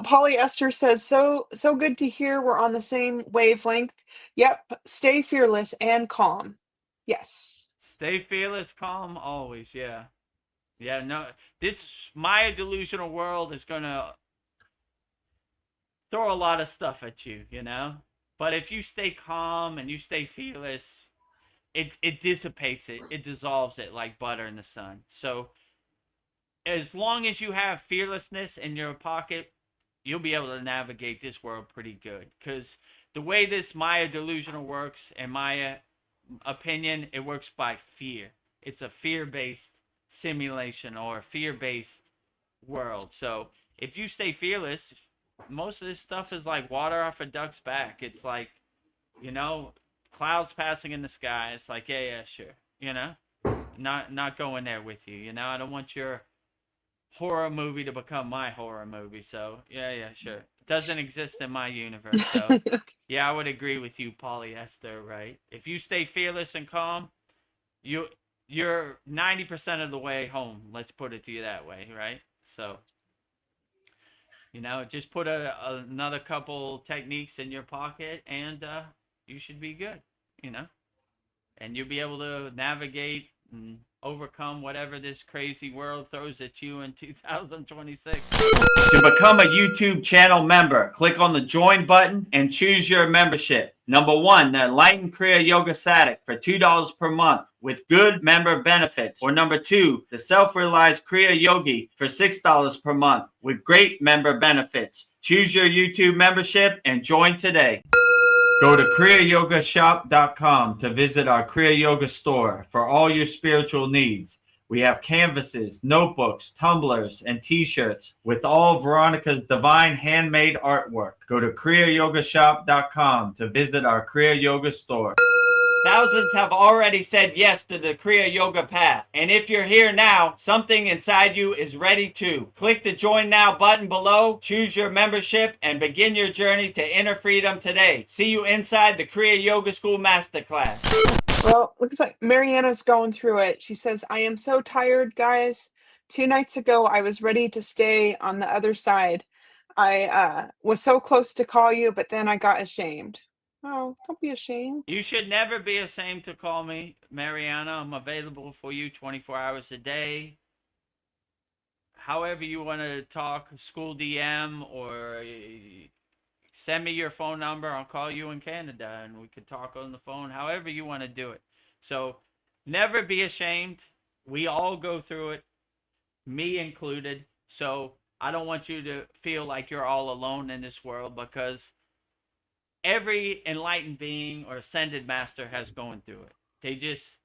Polyester says, so good to hear we're on the same wavelength. Yep, stay fearless and calm. Yes. Stay fearless, calm, always. Yeah. Yeah, no, this Maya delusional world is gonna throw a lot of stuff at you, you know. But if you stay calm and you stay fearless, it dissipates it. It dissolves it like butter in the sun. So as long as you have fearlessness in your pocket, you'll be able to navigate this world pretty good. Because the way this Maya delusional works, in my opinion, it works by fear. It's a fear-based simulation or a fear-based world. So if you stay fearless, most of this stuff is like water off a duck's back. It's like, you know, clouds passing in the sky. It's like, yeah, yeah, sure. You know, not going there with you. You know, I don't want your horror movie to become my horror movie. So yeah, yeah, sure. It doesn't exist in my universe. So yeah, I would agree with you, polyester. Right? If you stay fearless and calm, you you're 90% of the way home. Let's put it to you that way, right? So just put another couple techniques in your pocket, and you should be good. You know, and you'll be able to navigate and overcome whatever this crazy world throws at you in 2026. To become a YouTube channel member, click on the join button and choose your membership. Number one, the Enlightened Kriya Yoga Satic for $2 per month with good member benefits. Or number two, the Self-Realized Kriya Yogi for $6 per month with great member benefits. Choose your YouTube membership and join today. Go to kriyayogamasterclass.com to visit our Kriya Yoga store for all your spiritual needs. We have canvases, notebooks, tumblers, and t-shirts with all Veronica's divine handmade artwork. Go to kriyayogamasterclass.com to visit our Kriya Yoga store. Thousands have already said yes to the Kriya Yoga path. And if you're here now, something inside you is ready to. Click the Join Now button below, choose your membership, and begin your journey to inner freedom today. See you inside the Kriya Yoga School Masterclass. Well, looks like Mariana's going through it. She says, I am so tired, guys. 2 nights ago, I was ready to stay on the other side. I was so close to call you, but then I got ashamed. Oh, don't be ashamed. You should never be ashamed to call me, Mariana. I'm available for you 24 hours a day. However you want to talk, school DM, or send me your phone number. I'll call you in Canada and we could talk on the phone, however you want to do it. So never be ashamed. We all go through it, me included. So I don't want you to feel like you're all alone in this world, because every enlightened being or ascended master has gone through it. They just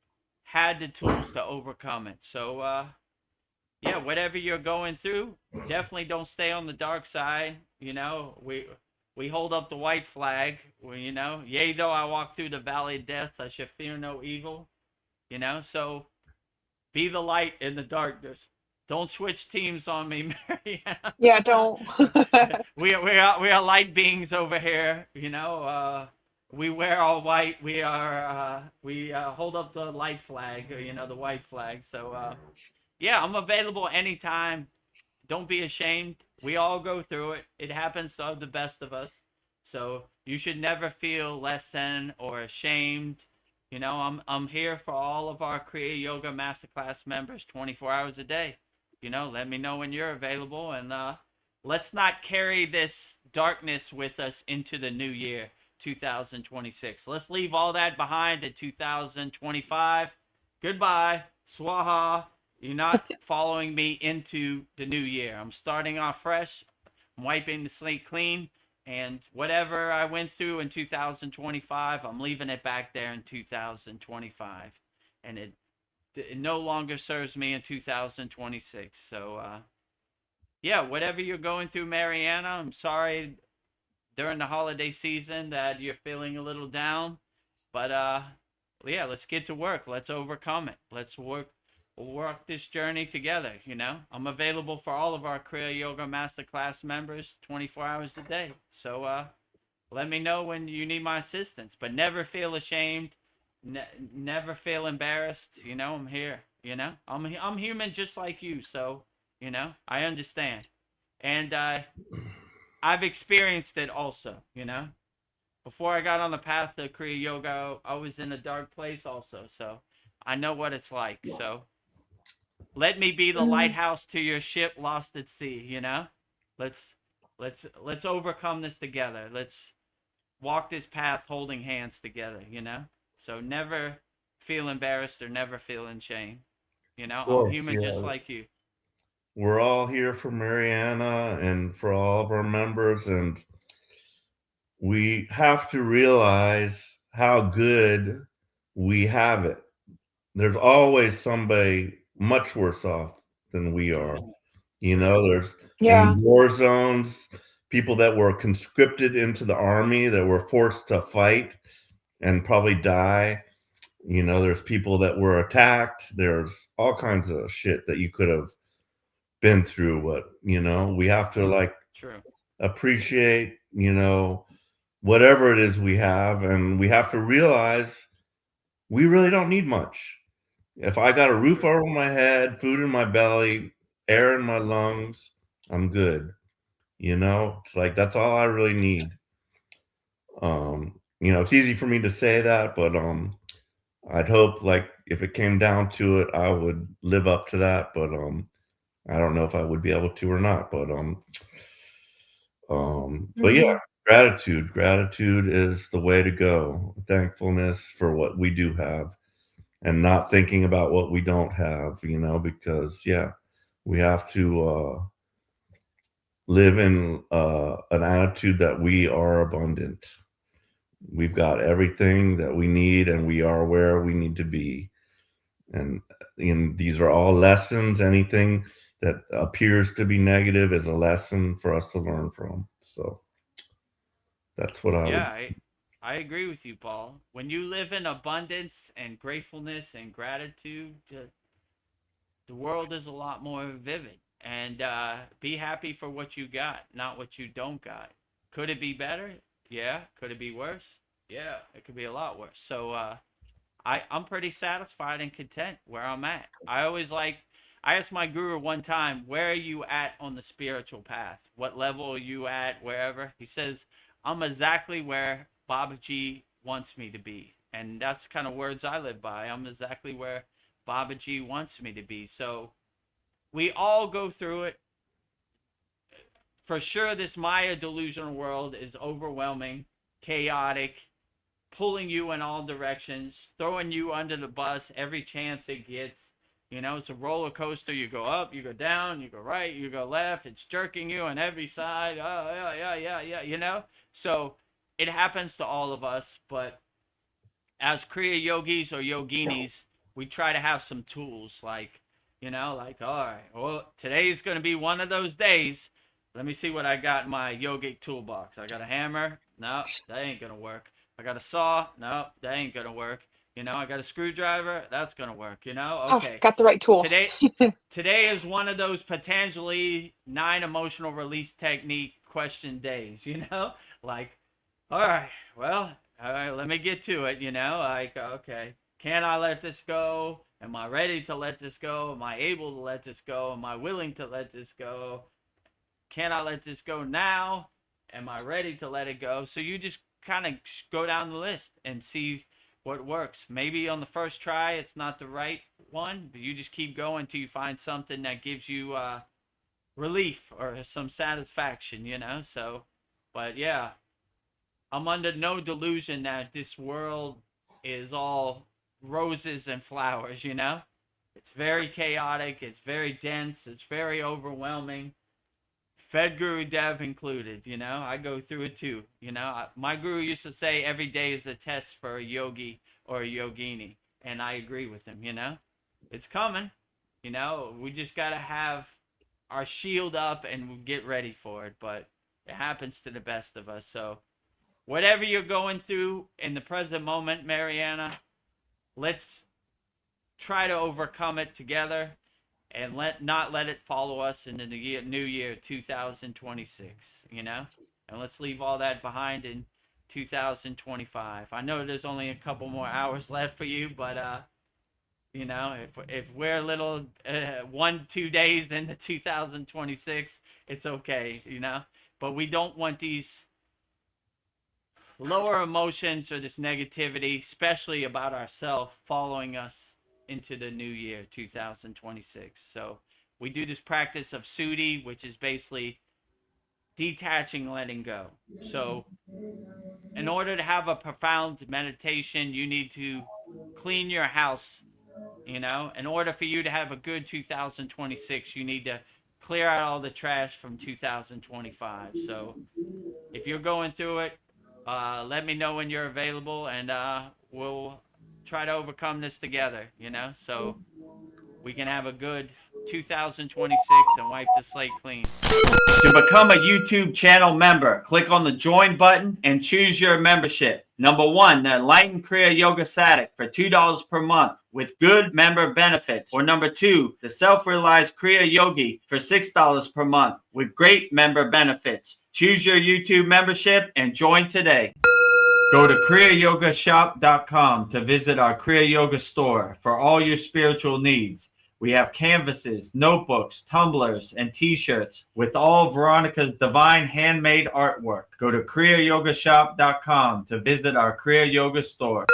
had the tools to overcome it. So yeah, whatever you're going through, definitely don't stay on the dark side. We hold up the white flag. Yea, though I walk through the valley of death, I shall fear no evil. So be the light in the darkness. Don't switch teams on me, Marianne. Yeah, don't. we are light beings over here. We wear all white. We hold up the light flag. The white flag. So yeah, I'm available anytime. Don't be ashamed. We all go through it. It happens to the best of us. So you should never feel less than or ashamed. I'm here for all of our Kriya Yoga Masterclass members 24 hours a day. Let me know when you're available, and let's not carry this darkness with us into the new year, 2026. Let's leave all that behind in 2025. Goodbye. Swaha. You're not following me into the new year. I'm starting off fresh. I'm wiping the slate clean. And whatever I went through in 2025, I'm leaving it back there in 2025. And it no longer serves me in 2026. So, yeah, whatever you're going through, Mariana, I'm sorry during the holiday season that you're feeling a little down. But, yeah, let's get to work. Let's overcome it. We'll work this journey together. I'm available for all of our Kriya Yoga Masterclass members 24 hours a day. So let me know when you need my assistance, but never feel ashamed. Never feel embarrassed. I'm here. I'm human just like you. So I understand. And I've experienced it also, you know. Before I got on the path of Kriya Yoga, I was in a dark place also, so I know what it's like. So let me be the Mm, lighthouse to your ship lost at sea, you know? Let's let's overcome this together. Let's walk this path holding hands together, you know? So never feel embarrassed or never feel in shame. You know, Of I'm course, human just yeah. like you. We're all here for Mariana and for all of our members, and we have to realize how good we have it. There's always somebody much worse off than we are. You True. know, there's yeah. in war zones, people that were conscripted into the army that were forced to fight and probably die. You know, there's people that were attacked. There's all kinds of shit that you could have been through. But, you know, we have to like True. appreciate, you know, whatever it is we have. And we have to realize we really don't need much. If I got a roof True. over my head, food in my belly, air in my lungs, I'm good. You know, it's like that's all I really need. You know, it's easy for me to say that, but I'd hope like if it came down to it, I would live up to that. But I don't know if I would be able to or not. But yeah, Hmm. gratitude is the way to go. Thankfulness for what we do have and not thinking about what we don't have, you know, because yeah, we have to live in an attitude that we are abundant. We've got everything that we need and we are where we need to be. And these are all lessons. Anything that appears to be negative is a lesson for us to learn from. So that's what I Yeah, would say. I agree with you, Paul. When you live in abundance and gratefulness and gratitude, the world is a lot more vivid. And be happy for what you got, not what you don't got. Could it be better? Yeah. Could it be worse? Yeah, it could be a lot worse. So I'm pretty satisfied and content where I'm at. I asked my guru one time, where are you at on the spiritual path? What level are you at, wherever? He says, I'm exactly where Babaji wants me to be. And that's kind of words I live by. I'm exactly where Babaji wants me to be. So we all go through it. For sure, this Maya delusional world is overwhelming, chaotic, pulling you in all directions, throwing you under the bus every chance it gets. You know, it's a roller coaster. You go up, you go down, you go right, you go left. It's jerking you on every side. Oh, yeah, yeah, yeah, yeah, you know? So it happens to all of us, but as Kriya yogis or yoginis, we try to have some tools like, you know, like, all right, well, today's going to be one of those days. Let me see what I got in my yogic toolbox. I got a hammer. No, that ain't going to work. I got a saw. No, that ain't going to work. You know, I got a screwdriver. That's going to work. You know, Oh, okay. got the right tool. Today, today is one of those Patanjali 9 emotional release technique question days, you know? Like, all right, well, all right, let me get to it, you know? Like, okay, can I let this go? Am I ready to let this go? Am I able to let this go? Am I willing to let this go? Can I let this go now? Am I ready to let it go? So you just kind of go down the list and see what works. Maybe on the first try it's not the right one, but you just keep going until you find something that gives you relief or some satisfaction, you know? So, but yeah, I'm under no delusion that this world is all roses and flowers, you know? It's very chaotic, it's very dense, it's very overwhelming. Fed Guru Dev included, you know, I go through it too. You know, my guru used to say every day is a test for a yogi or a yogini, and I agree with him. You know, it's coming. You know, we just gotta have our shield up and get ready for it. But it happens to the best of us. So whatever you're going through in the present moment, Mariana, let's try to overcome it together and let it follow us into the new year 2026, you know? And let's leave all that behind in 2025. I know there's only a couple more hours left for you, but you know, if we're a little 1 2 days into 2026, it's okay, you know? but we don't want these lower emotions or this negativity, especially about ourselves, following us into the new year 2026. So we do this practice of sudi, which is basically detaching, letting go. So in order to have a profound meditation, you need to clean your house. In order for you to have a good 2026, you need to clear out all the trash from 2025. So if you're going through it, let me know when you're available, and we'll try to overcome this together. So we can have a good 2026 and wipe the slate clean. To become a YouTube channel member, click on the join button and choose your membership. Number one, the Enlightened Kriya Yoga Satic for $2 per month with good member benefits. Or number two, the Self-Realized Kriya Yogi for $6 per month with great member benefits. Choose your YouTube membership and join today. Go to kriyayogamasterclass.com to visit our Kriya Yoga store for all your spiritual needs. We have canvases, notebooks, tumblers, and t-shirts with all of Veronica's divine handmade artwork. Go to kriyayogamasterclass.com to visit our Kriya Yoga store.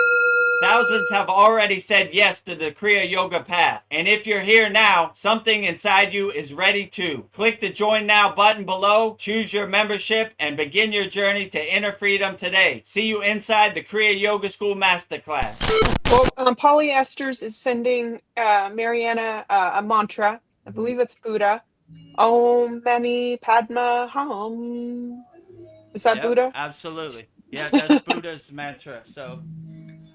Thousands have already said yes to the Kriya Yoga path. And if you're here now, something inside you is ready to. Click the Join Now button below, choose your membership, and begin your journey to inner freedom today. See you inside the Kriya Yoga School Masterclass. Well, Polyesters is sending Mariana a mantra. I believe it's Buddha. Om Mani Padma Hum. Is that Yep, Buddha? absolutely. Yeah, that's Buddha's mantra. So,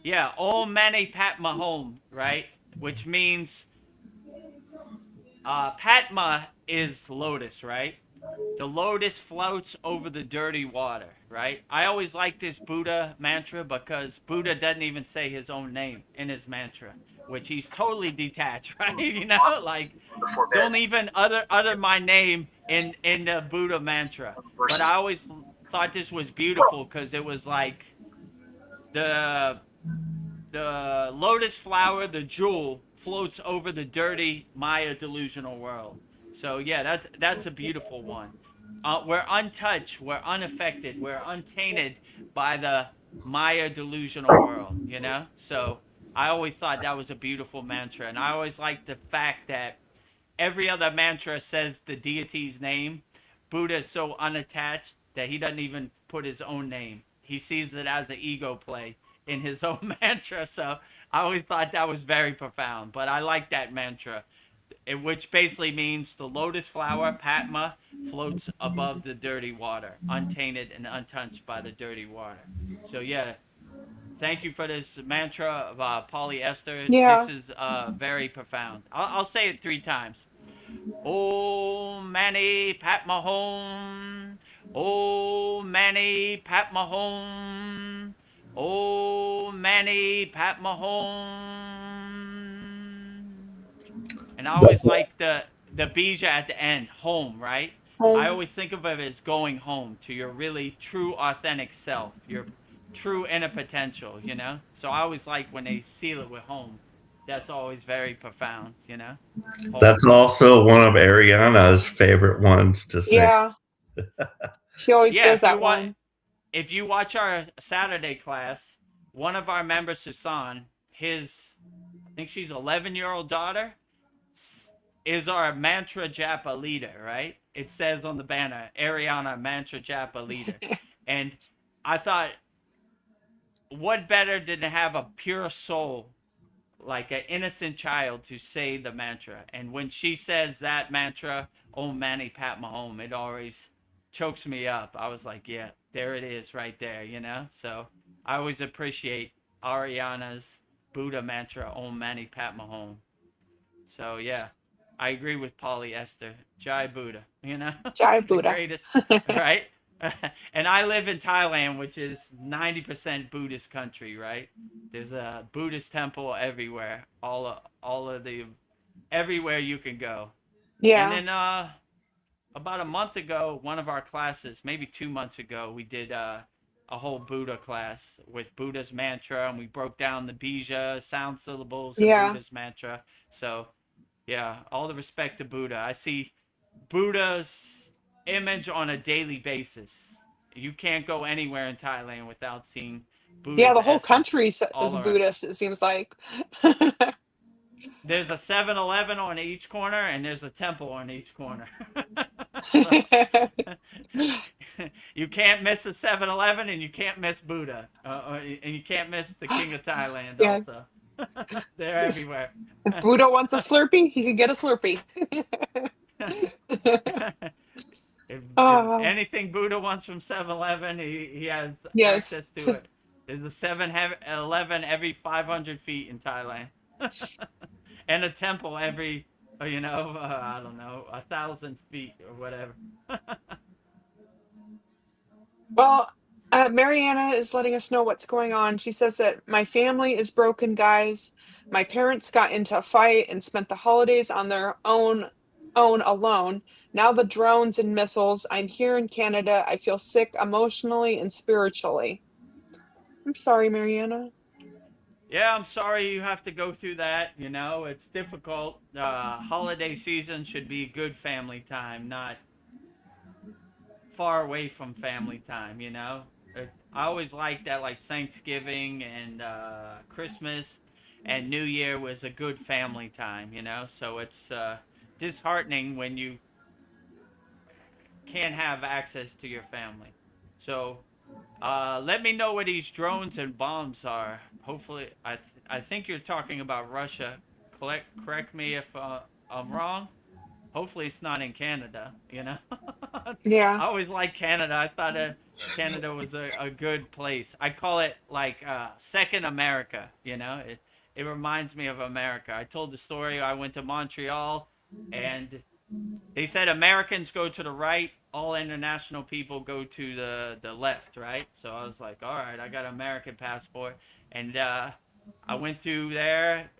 yeah, Om Mani Padma Hum, right? Which means Padma is lotus, right? The lotus floats over the dirty water, right? I always like this Buddha mantra because Buddha doesn't even say his own name in his mantra, which he's totally detached, right? Like don't even utter my name in the Buddha mantra. But I always thought this was beautiful because it was like the the lotus flower, the jewel, floats over the dirty Maya delusional world. So yeah, that's a beautiful one. We're untouched, we're unaffected, we're untainted by the Maya delusional world. So I always thought that was a beautiful mantra, and I always liked the fact that every other mantra says the deity's name. Buddha is so unattached that he doesn't even put his own name. He sees it as an ego play in his own mantra. So I always thought that was very profound. But I like that mantra, which basically means the lotus flower, Padma, floats above the dirty water, untainted and untouched by the dirty water. So yeah, thank you for this mantra of polyester. This Yeah. is very profound. I'll say it 3 times. Om Mani Padma Hum. Om Mani Padma Hum. Om Mani Padma Hum. And I always That's like the bija at the end, home, right? I Home. always think of it as going home to your really true authentic self, your true inner potential. So I always like when they seal it with home. That's always very profound. Home. that's also one of Ariana's favorite ones to sing. Yeah. She always Yeah, does that one. if you watch our Saturday class, one of our members, Susan, I think she's 11-year-old daughter, is our mantra japa leader, right? It says on the banner, Ariana mantra japa leader. And I thought, what better than to have a pure soul, like an innocent child, to say the mantra? And when she says that mantra, Om Mani Padma Hum, it always chokes me up. I was like, yeah, there it is right there. So I always appreciate Ariana's Buddha mantra, Om Mani Padma Hum. So yeah, I agree with polyester. Jai Buddha, Jai the Buddha. greatest, right? And I live in Thailand, which is 90% Buddhist country, right? There's a Buddhist temple everywhere, all of the everywhere you can go. And Yeah. then about a month ago, one of our classes, maybe 2 months ago, we did a whole Buddha class with Buddha's mantra, and we broke down the bija sound syllables and Yeah. Buddha's mantra. So yeah, all the respect to Buddha. I see Buddha's image on a daily basis. You can't go anywhere in Thailand without seeing Yeah, Buddha's the whole essence country is all around. Buddhist, it seems like. There's a 7-Eleven on each corner, and there's a temple on each corner. So you can't miss a 7-Eleven, and you can't miss Buddha, and you can't miss the King of Thailand Yeah. also. They're everywhere. If Buddha wants a Slurpee, he can get a Slurpee. If Oh, anything Buddha wants from 7-Eleven, he has yes. access to it. There's a 7-Eleven every 500 feet in Thailand, and a temple every, I don't know, 1,000 feet or whatever. Well, Mariana is letting us know what's going on. She says that my family is broken, guys. My parents got into a fight and spent the holidays on their own alone. Now the drones and missiles. I'm here in Canada. I feel sick emotionally and spiritually. I'm sorry, Mariana. Yeah, I'm sorry you have to go through that. It's difficult. Holiday season should be good family time, not far away from family time. I always liked that, like Thanksgiving and Christmas and New Year was a good family time. So it's disheartening when you can't have access to your family. So let me know where these drones and bombs are. Hopefully, I think you're talking about Russia. Correct me if I'm wrong. Hopefully, it's not in Canada. I Yeah. always liked Canada. I thought Canada was a good place. I call it like second America. It reminds me of America. I told the story. I went to Montreal, and they said Americans go to the right, all international people go to the left, right? So I was like, all right, I got an American passport, and I went through there.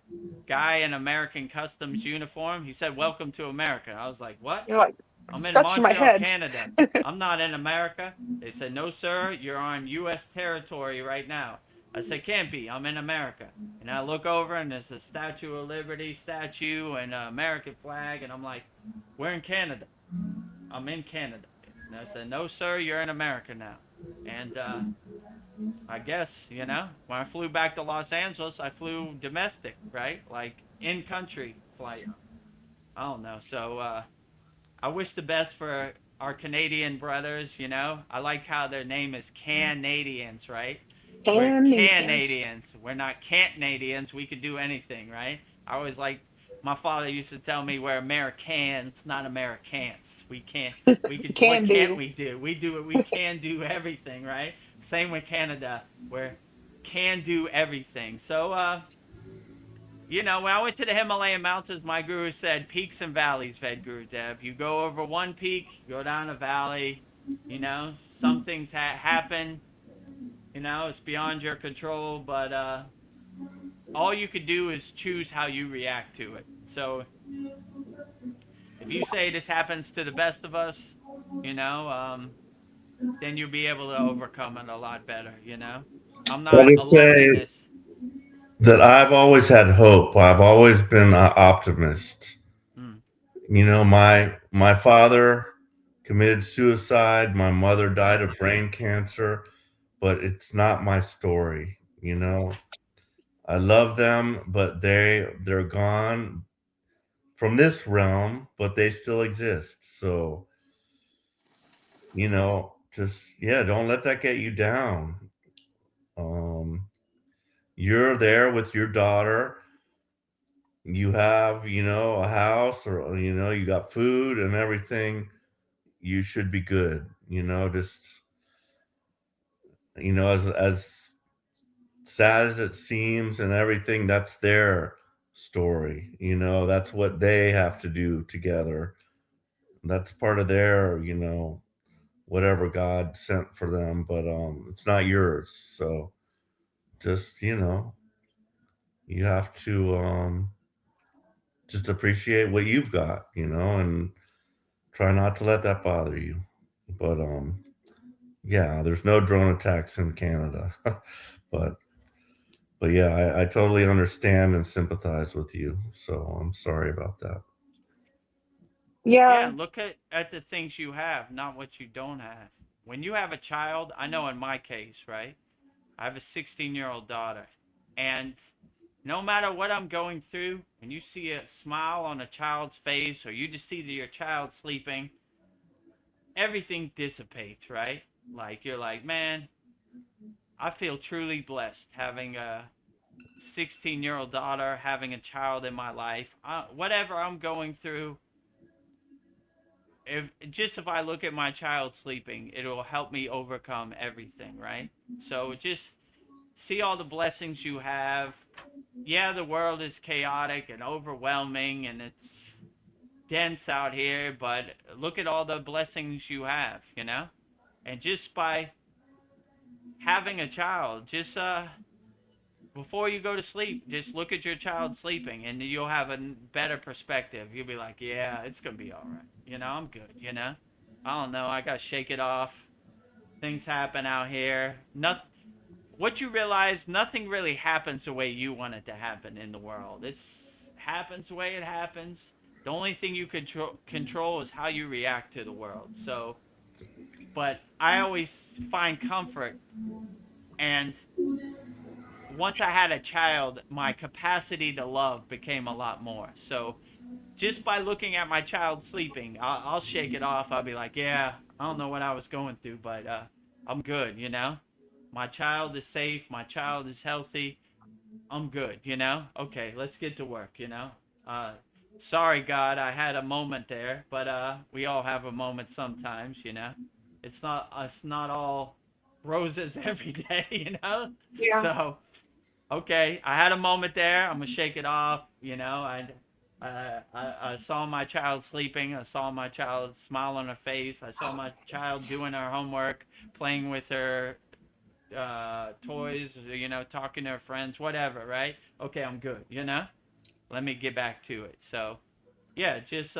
Guy in American customs uniform. He said, "Welcome to America." I was like, "What?" You're like, I'm I'm in scratching my Montreal, head. Canada. I'm not in America. They said, "No, sir, you're on U.S. territory right now." I said, "Can't be. I'm in America." And I look over and there's a Statue of Liberty statue and an American flag, and I'm like, "We're in Canada. I'm in Canada." And I said, "No, sir, you're in America now." And I guess, when I flew back to Los Angeles, I flew domestic, right? Like in country flight. I don't know. So I wish the best for our Canadian brothers. I like how their name is Canadians, right? We're Canadians. Canadians. We're not Canadians. We could do anything, right? I always like. My father used to tell me we're Americans, not Americans. We can't. We could. What Can can't do. we do? We do it. We can do everything, right? Same with Canada. We're can do everything. So when I went to the Himalayan mountains, my guru said peaks and valleys, Ved Guru Dev. You go over one peak, you go down a valley. Some things happen. It's beyond your control, but all you could do is choose how you react to it. So if you say this happens to the best of us, you know, um, then you'll be able to overcome it a lot better. I'm I'll not just alone in say this. that I've always had hope. I've always been an optimist. Mm. My father committed suicide. My mother died of brain cancer, but it's not my story. I love them, but they're gone from this realm, but they still exist. So, just yeah, don't let that get you down. Um, you're there with your daughter. You have, a house or you got food and everything. You should be good. Just as sad as it seems and everything, that's their story. That's what they have to do together. That's part of their, whatever God sent for them, but it's not yours. So just, you have to just appreciate what you've got, and try not to let that bother you. But yeah, there's no drone attacks in Canada. but yeah, I totally understand and sympathize with you. So I'm sorry about that. Yeah, Yeah. look at the things you have, not what you don't have. When you have a child, I know in my case, right? I have a 16-year-old daughter, and no matter what I'm going through, when you see a smile on a child's face or you just see your child sleeping, everything dissipates, right? Like you're like, man, I feel truly blessed having a 16-year-old daughter, having a child in my life. Whatever I'm going through, if I look at my child sleeping, it will help me overcome everything, right? So just see all the blessings you have. Yeah, the world is chaotic and overwhelming and it's dense out here, but look at all the blessings you have, you know? And just by having a child, just before you go to sleep, just look at your child sleeping and you'll have a better perspective. You'll be like, yeah, it's going to be all right. You know, I'm good, you know? I don't know. I got to shake it off. Things happen out here. Nothing. What you realize, nothing really happens the way you want it to happen in the world. It's happens the way it happens. The only thing you control is how you react to the world. So, but I always find comfort, and once I had a child, my capacity to love became a lot more. So, just by looking at my child sleeping, I'll shake it off. I'll be like, yeah, I don't know what I was going through, but I'm good, you know? My child is safe. My child is healthy. I'm good, you know? Okay, let's get to work, you know? Uh, sorry, God, I had a moment there, but we all have a moment sometimes, you know? It's not all roses every day, you know? Yeah. So, okay, I had a moment there. I'm gonna shake it off, you know? I saw my child sleeping. I saw my child smile on her face. I saw my child doing her homework, playing with her toys, you know, talking to her friends, whatever, right? Okay, I'm good, you know? Let me get back to it. So, yeah, just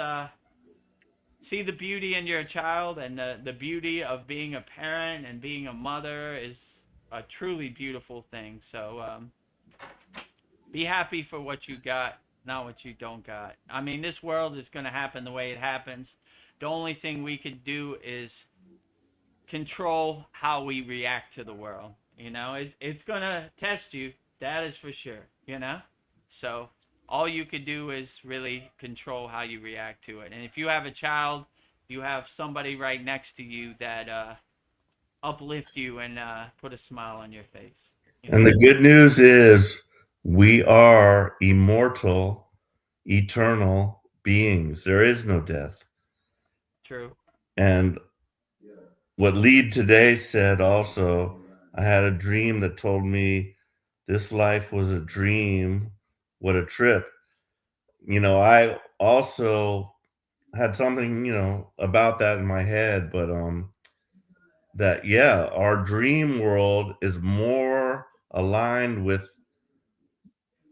see the beauty in your child, and the beauty of being a parent and being a mother is a truly beautiful thing. So, be happy for what you got, not what you don't got. I mean, this world is going to happen the way it happens. The only thing we could do is control how we react to the world. You know, it's gonna test you. That is for sure. You know, so all you could do is really control how you react to it. And if you have a child, you have somebody right next to you that uplift you and put a smile on your face. You And know, the good news is we are immortal, eternal beings. There is no death. true. And what Lead today said also, I had a dream that told me this life was a dream. What a trip. I also had something, about that in my head, but that yeah, our dream world is more aligned with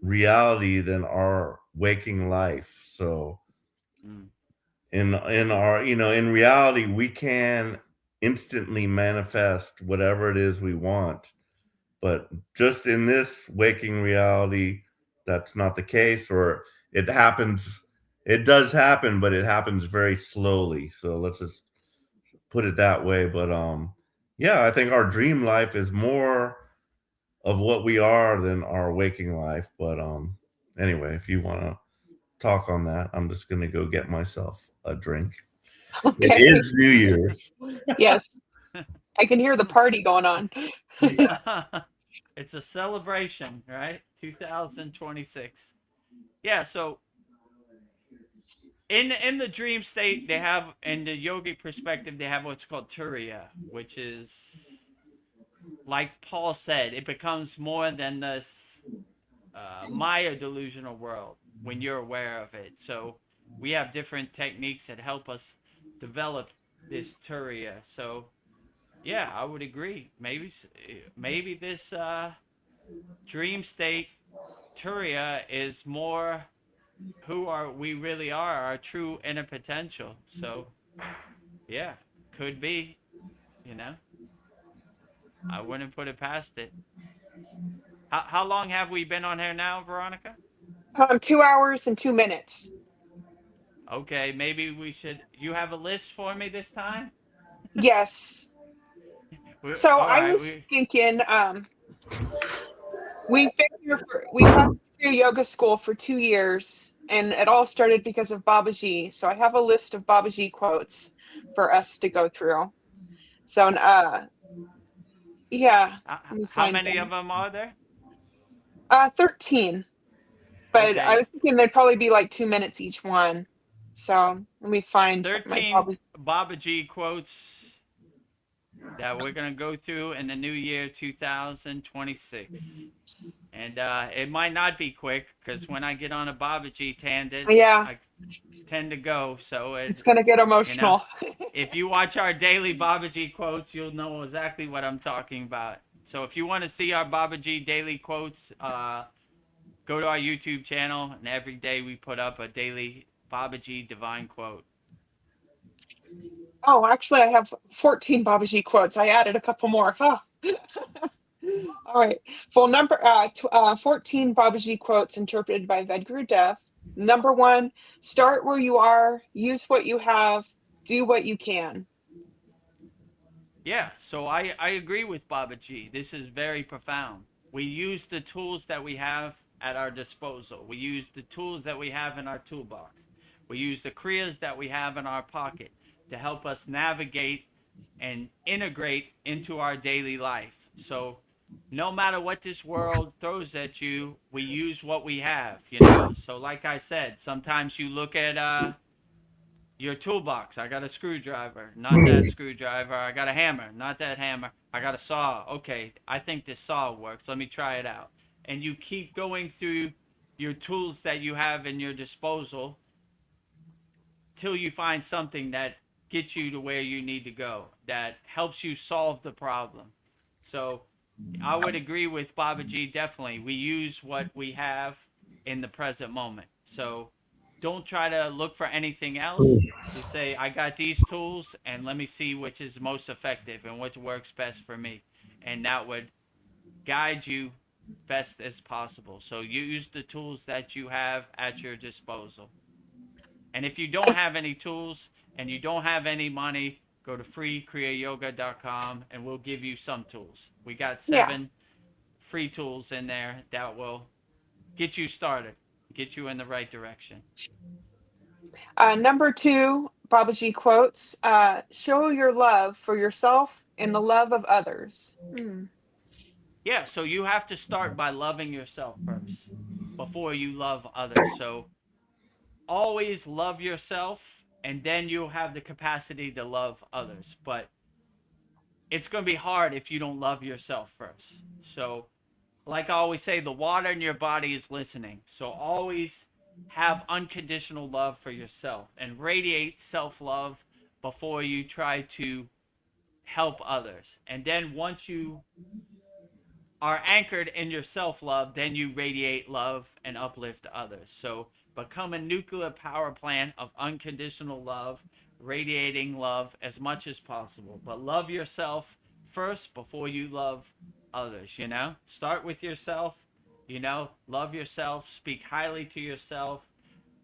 reality than our waking life. So Mm, in our, in reality, we can instantly manifest whatever it is we want. But just in this waking reality, that's not the case, or it happens. It does happen, but it happens very slowly. So let's just put it that way. But yeah, I think our dream life is more of what we are than our waking life. But anyway, if you want to talk on that, I'm just going to go get myself a drink. It Okay. is New Year's. Yes. I can hear the party going on. it's a celebration, right? 2026. Yeah. So in the dream state, they have in the yogic perspective, they have what's called turiya, which is like Paul said, it becomes more than this Maya delusional world when you're aware of it. So we have different techniques that help us develop this turiya. So yeah, I would agree. Maybe this dream state turiya is more who are we really are, our true inner potential. So yeah, could be. You know, I wouldn't put it past it. How long have we been on here now, Veronica? 2 hours and 2 minutes. Okay, maybe we should. You have a list for me this time? Yes. So All I right. was thinking, we've had Kriya yoga school for 2 years, and it all started because of Babaji. So I have a list of Babaji quotes for us to go through. So, yeah, let me How find many of them. them are there? 13, but I Okay, was thinking they'd probably be like 2 minutes each one. So let me find my 13 Babaji. Babaji quotes that we're gonna go through in the new year 2026. And it might not be quick because when I get on a Babaji tangent, Yeah, I tend to go. So it's gonna get you know, emotional. if you watch our daily Babaji quotes, you'll know exactly what I'm talking about. So if you want to see our Babaji daily quotes, go to our YouTube channel, and every day we put up a daily Babaji divine quote. Oh, actually, I have 14 Babaji quotes. I added a couple more. Huh. All right. Full number 14 Babaji quotes interpreted by Vedguru Dev. Number one, start where you are, use what you have, do what you can. Yeah, so I agree with Babaji. This is very profound. We use the tools that we have at our disposal. We use the tools that we have in our toolbox. We use the kriyas that we have in our pocket to help us navigate and integrate into our daily life. So no matter what this world throws at you, we use what we have, you know? So like I said, sometimes you look at your toolbox. I got a screwdriver, not that screwdriver. I got a hammer, not that hammer. I got a saw. Okay, I think this saw works. Let me try it out. And you keep going through your tools that you have in your disposal till you find something that gets you to where you need to go, that helps you solve the problem. So I would agree with Babaji, definitely. We use what we have in the present moment. So don't try to look for anything else. Just say, I got these tools, and let me see which is most effective and what works best for me. And that would guide you best as possible. So you use the tools that you have at your disposal. And if you don't have any tools and you don't have any money, go to freekriyayogamasterclass.com and we'll give you some tools. We got Yeah. 7 free tools in there that will get you started, get you in the right direction. Number two, Babaji quotes, show your love for yourself and the love of others. Hmm. Yeah, so you have to start by loving yourself first before you love others. So always love yourself and then you'll have the capacity to love others. But it's going to be hard if you don't love yourself first. So like I always say, the water in your body is listening. So always have unconditional love for yourself and radiate self love before you try to help others. And then once you are anchored in your self love, then you radiate love and uplift others. So become a nuclear power plant of unconditional love, radiating love as much as possible. But love yourself first before you love others, you know? Start with yourself, you know? Love yourself, speak highly to yourself,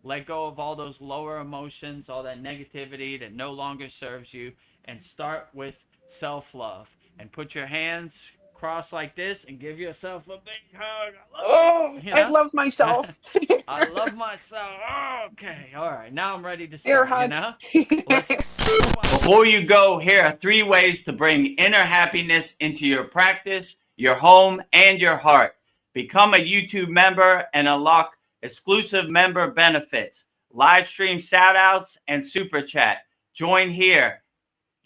let go of all those lower emotions, all that negativity that no longer serves you, and start with self love. And put your hands crossed like this and give yourself a big hug. I love Oh, you, you I know? love myself. I love myself. Okay, all right. Now I'm ready to Air start, you hug. know? Let's go. Before you go, here are 3 ways to bring inner happiness into your practice, your home, and your heart. Become a YouTube member and unlock exclusive member benefits, live stream shout outs, and super chat. Join here,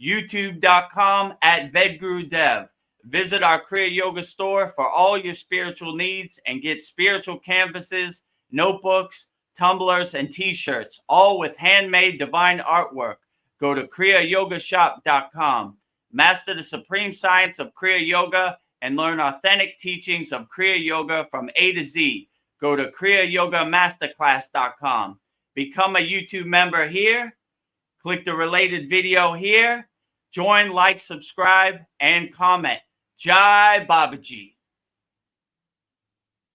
youtube.com at vedgurudev. Visit our Kriya Yoga store for all your spiritual needs and get spiritual canvases, notebooks, tumblers, and t-shirts, all with handmade divine artwork. Go to kriyayogashop.com. Master the supreme science of Kriya Yoga and learn authentic teachings of Kriya Yoga from A to Z. Go to kriyayogamasterclass.com. Become a YouTube member here. Click the related video here. Join, like, subscribe, and comment. Jai Babaji.